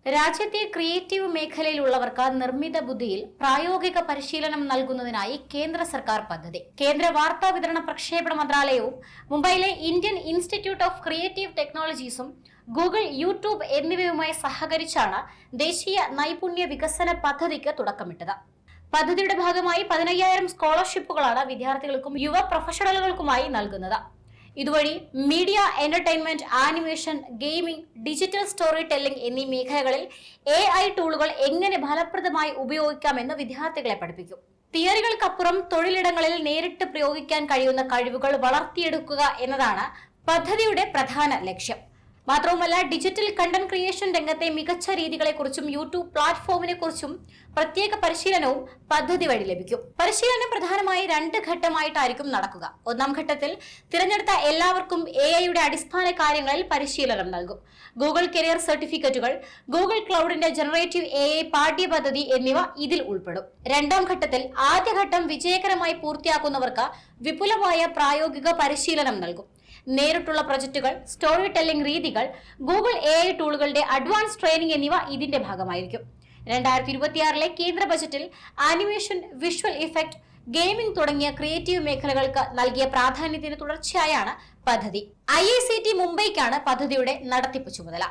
രാജ്യത്തെ ക്രിയേറ്റീവ് മേഖലയിലുള്ളവർക്ക് നിർമ്മിത ബുദ്ധിയിൽ പ്രായോഗിക പരിശീലനം നൽകുന്നതിനായി കേന്ദ്ര സർക്കാർ പദ്ധതി. കേന്ദ്ര വാർത്താ വിതരണ പ്രക്ഷേപണ മന്ത്രാലയവും മുംബൈയിലെ ഇന്ത്യൻ ഇൻസ്റ്റിറ്റ്യൂട്ട് ഓഫ് ക്രിയേറ്റീവ് ടെക്നോളജീസും ഗൂഗിൾ, യൂട്യൂബ് എന്നിവയുമായി സഹകരിച്ചാണ് ദേശീയ നൈപുണ്യ വികസന പദ്ധതിക്ക് തുടക്കമിട്ടത്. പദ്ധതിയുടെ ഭാഗമായി 15,000 സ്കോളർഷിപ്പുകളാണ് വിദ്യാർത്ഥികൾക്കും യുവ പ്രൊഫഷണലുകൾക്കുമായി നൽകുന്നത്. ഇതുവഴി media, entertainment, animation, gaming, digital story telling എന്നീ മേഖലകളിൽ AI ടൂളുകൾ എങ്ങനെ ഫലപ്രദമായി ഉപയോഗിക്കാമെന്ന് വിദ്യാർത്ഥികളെ പഠിപ്പിക്കും. തിയറികൾക്കപ്പുറം തൊഴിലിടങ്ങളിൽ നേരിട്ട് പ്രയോഗിക്കാൻ കഴിയുന്ന കഴിവുകൾ വളർത്തിയെടുക്കുക എന്നതാണ് പദ്ധതിയുടെ പ്രധാന ലക്ഷ്യം. മാത്രവുമല്ല, ഡിജിറ്റൽ കണ്ടന്റ് ക്രിയേഷൻ രംഗത്തെ മികച്ച രീതികളെക്കുറിച്ചും യൂട്യൂബ് പ്ലാറ്റ്ഫോമിനെ കുറിച്ചും പ്രത്യേക പരിശീലനവും പദ്ധതി വഴി ലഭിക്കും. പരിശീലനം പ്രധാനമായി 2 ഘട്ടമായിട്ടായിരിക്കും നടക്കുക. ഒന്നാം ഘട്ടത്തിൽ തിരഞ്ഞെടുത്ത എല്ലാവർക്കും AI അടിസ്ഥാന കാര്യങ്ങളിൽ പരിശീലനം നൽകും. ഗൂഗിൾ കരിയർ സർട്ടിഫിക്കറ്റുകൾ, ഗൂഗിൾ ക്ലൗഡിന്റെ ജനറേറ്റീവ് AI പാഠ്യപദ്ധതി എന്നിവ ഇതിൽ ഉൾപ്പെടും. രണ്ടാം ഘട്ടത്തിൽ ആദ്യഘട്ടം വിജയകരമായി പൂർത്തിയാക്കുന്നവർക്ക് വിപുലമായ പ്രായോഗിക പരിശീലനം നൽകും. നേരിട്ടുള്ള പ്രൊജക്ടുകൾ, സ്റ്റോറി ടെല്ലിംഗ് രീതികൾ, ഗൂഗിൾ AI ടൂളുകളുടെ അഡ്വാൻസ് ട്രെയിനിംഗ് എന്നിവ ഇതിന്റെ ഭാഗമായിരിക്കും. 2026 കേന്ദ്ര ബജറ്റിൽ ആനിമേഷൻ, വിഷ്വൽ ഇഫക്റ്റ്, ഗെയിമിംഗ് തുടങ്ങിയ ക്രിയേറ്റീവ് മേഖലകൾക്ക് നൽകിയ പ്രാധാന്യത്തിന് തുടർച്ചയായാണ് പദ്ധതി. IICT മുംബൈക്കാണ് പദ്ധതിയുടെ നടത്തിപ്പ് ചുമതല.